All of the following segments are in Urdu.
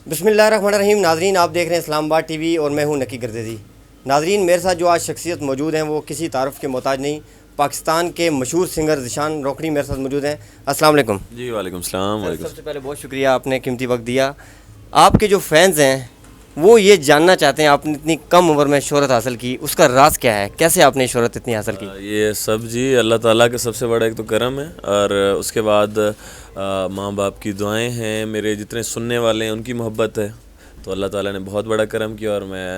بسم اللہ الرحمن الرحیم. ناظرین آپ دیکھ رہے ہیں اسلام آباد ٹی وی اور میں ہوں نکی گردیزی. ناظرین میرے ساتھ جو آج شخصیت موجود ہیں وہ کسی تعارف کے محتاج نہیں. پاکستان کے مشہور سنگر ذیشان روکھڑی میرے ساتھ موجود ہیں. السلام علیکم. جی وعلیکم السلام. سب سے پہلے بہت شکریہ آپ نے قیمتی وقت دیا. آپ کے جو فینز ہیں وہ یہ جاننا چاہتے ہیں آپ نے اتنی کم عمر میں شہرت حاصل کی, اس کا راز کیا ہے, کیسے آپ نے شہرت اتنی حاصل کی؟ یہ سب جی اللہ تعالیٰ کا سب سے بڑا ایک تو کرم ہے, اور اس کے بعد ماں باپ کی دعائیں ہیں, میرے جتنے سننے والے ہیں ان کی محبت ہے. تو اللہ تعالیٰ نے بہت بڑا کرم کیا اور میں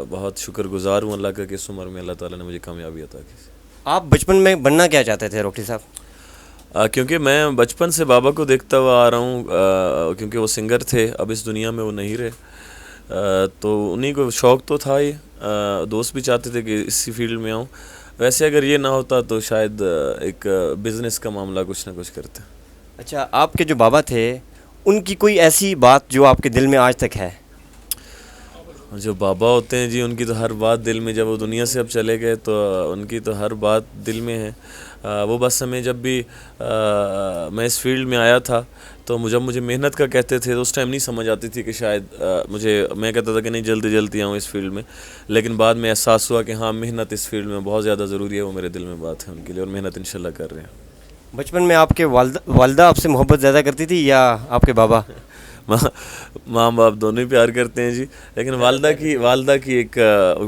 بہت شکر گزار ہوں اللہ کا کہ اس عمر میں اللہ تعالیٰ نے مجھے کامیابی عطا کی. آپ بچپن میں بننا کیا چاہتے تھے روکھڑی صاحب؟ کیونکہ میں بچپن سے بابا کو دیکھتا ہوا آ رہا ہوں, کیونکہ وہ سنگر تھے, اب اس دنیا میں وہ نہیں رہے. تو انہیں کو شوق تو تھا ہی, دوست بھی چاہتے تھے کہ اسی فیلڈ میں آؤں. ویسے اگر یہ نہ ہوتا تو شاید ایک بزنس کا معاملہ کچھ نہ کچھ کرتے. اچھا, آپ کے جو بابا تھے ان کی کوئی ایسی بات جو آپ کے دل میں آج تک ہے؟ جو بابا ہوتے ہیں جی ان کی تو ہر بات دل میں, جب وہ دنیا سے اب چلے گئے تو ان کی تو ہر بات دل میں ہے. وہ بس ہمیں جب بھی میں اس فیلڈ میں آیا تھا تو جب مجھے محنت کا کہتے تھے تو اس ٹائم نہیں سمجھ آتی تھی کہ شاید میں کہتا تھا کہ نہیں جلدی جلدی آؤں اس فیلڈ میں, لیکن بعد میں احساس ہوا کہ ہاں محنت اس فیلڈ میں بہت زیادہ ضروری ہے. وہ میرے دل میں بات ہے ان کے لیے, اور محنت انشاءاللہ کر رہے ہیں. بچپن میں آپ کے والدہ آپ سے محبت زیادہ کرتی تھی یا آپ کے بابا؟ ماں باپ دونوں ہی پیار کرتے ہیں جی, لیکن والدہ کی ایک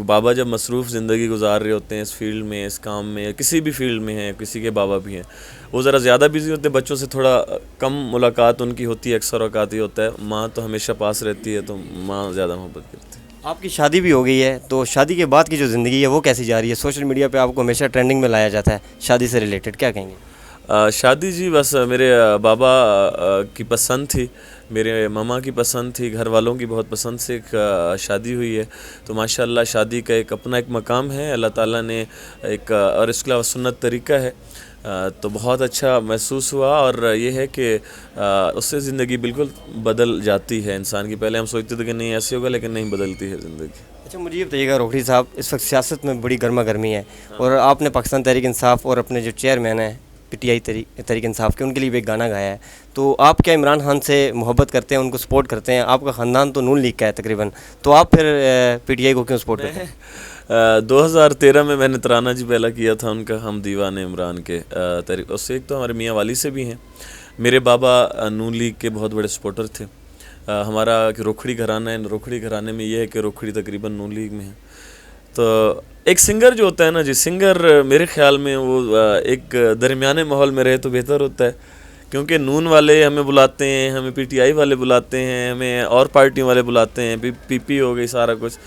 بابا جب مصروف زندگی گزار رہے ہوتے ہیں اس فیلڈ میں, اس کام میں, یا کسی بھی فیلڈ میں ہیں, کسی کے بابا بھی ہیں, وہ ذرا زیادہ بیزی ہوتے ہیں, بچوں سے تھوڑا کم ملاقات ان کی ہوتی ہے, اکثر اوقات ہی ہوتا ہے. ماں تو ہمیشہ پاس رہتی ہے تو ماں زیادہ محبت کرتی ہے. آپ کی شادی بھی ہو گئی ہے, تو شادی کے بعد کی جو زندگی ہے وہ کیسی جا رہی ہے؟ سوشل میڈیا پہ آپ کو ہمیشہ ٹرینڈنگ میں لایا جاتا ہے شادی سے ریلیٹڈ, کیا کہیں گے؟ شادی جی بس میرے بابا کی پسند تھی, میرے ماما کی پسند تھی, گھر والوں کی بہت پسند سے ایک شادی ہوئی ہے. تو ماشاءاللہ شادی کا اپنا ایک مقام ہے, اللہ تعالیٰ نے ایک, اور اس کے علاوہ سنت طریقہ ہے, تو بہت اچھا محسوس ہوا. اور یہ ہے کہ اس سے زندگی بالکل بدل جاتی ہے انسان کی. پہلے ہم سوچتے تھے کہ نہیں ایسے ہوگا, لیکن نہیں, بدلتی ہے زندگی. اچھا مجھے یہ بتائیے گا روکھڑی صاحب, اس وقت سیاست میں بڑی گرما گرمی ہے, اور آپ نے پاکستان تحریک انصاف اور اپنے جو چیئرمین ہیں P T I Tehreek Insaf کے, ان کے لیے بھی ایک گانا گایا ہے. تو آپ کیا عمران خان سے محبت کرتے ہیں, ان کو سپورٹ کرتے ہیں؟ آپ کا خاندان تو نون لیگ کا ہے تقریباً, تو آپ پھر پی ٹی آئی کو کیوں سپورٹ کرتے ہیں؟ 2013 میں نے ترانہ جی پہلا کیا تھا ان کا, ہم دیوانے عمران کے تحریک. اس سے ایک تو ہمارے میاں والی سے بھی ہیں, میرے بابا نون لیگ کے بہت بڑے سپورٹر تھے. ہمارا روکھڑی گھرانہ ہے, روکھڑی گھرانے میں یہ ہے کہ روکھڑی تقریباً نون لیگ میں ہے. تو ایک سنگر جو ہوتا ہے نا جی, سنگر میرے خیال میں وہ ایک درمیانے ماحول میں رہے تو بہتر ہوتا ہے, کیونکہ نون والے ہمیں بلاتے ہیں, ہمیں پی ٹی آئی والے بلاتے ہیں, ہمیں اور پارٹیوں والے بلاتے ہیں, پی پی ہو گئی سارا کچھ.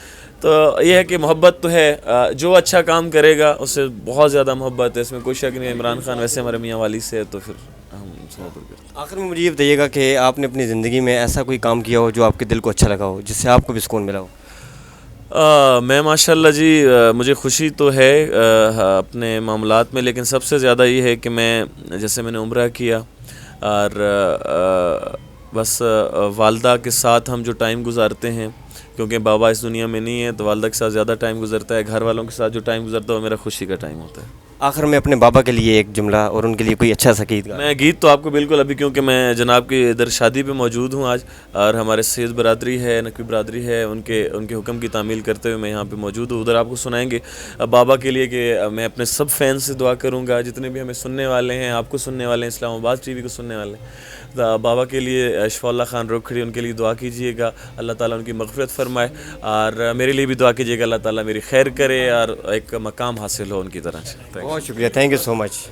تو یہ ہے کہ محبت تو ہے, جو اچھا کام کرے گا اس سے بہت زیادہ محبت ہے, اس میں کوئی شک نہیں. عمران خان ویسے ہمارے میاں والی سے ہے تو پھر ہم سپورٹ کرتے ہیں. آخر میں مجھے یہ بتائیے گا کہ آپ نے اپنی زندگی میں ایسا کوئی کام کیا ہو جو آپ کے دل کو اچھا لگا ہو, جس سے آپ کو بھی سکون ملا ہو؟ میں ماشاءاللہ جی مجھے خوشی تو ہے اپنے معاملات میں, لیکن سب سے زیادہ یہ ہے کہ میں نے عمرہ کیا, اور بس والدہ کے ساتھ ہم جو ٹائم گزارتے ہیں, کیونکہ بابا اس دنیا میں نہیں ہے تو والدہ کے ساتھ زیادہ ٹائم گزرتا ہے. گھر والوں کے ساتھ جو ٹائم گزرتا ہے وہ میرا خوشی کا ٹائم ہوتا ہے. آخر میں اپنے بابا کے لیے ایک جملہ اور ان کے لیے کوئی اچھا سا گیت گا. میں گیت تو آپ کو بالکل ابھی, کیونکہ میں جناب کی ادھر شادی پہ موجود ہوں آج, اور ہمارے سید برادری ہے, نقوی برادری ہے, ان کے حکم کی تعمیل کرتے ہوئے میں یہاں پہ موجود ہوں. ادھر آپ کو سنائیں گے بابا کے لیے کہ میں اپنے سب فینس سے دعا کروں گا, جتنے بھی ہمیں سننے والے ہیں, آپ کو سننے والے ہیں, اسلام آباد ٹی وی کو سننے والے ہیں, بابا کے لیے شفاء اللہ خان روکھڑی, ان کے لیے دعا کیجیے گا, اللہ تعالیٰ ان کی مغفرت فرمائے, اور میرے لیے بھی دعا کیجیے گا, اللہ تعالیٰ میری خیر کرے اور ایک مقام حاصل ہو ان کی طرح سے. بہت شکریہ, تھینک یو سو مچ.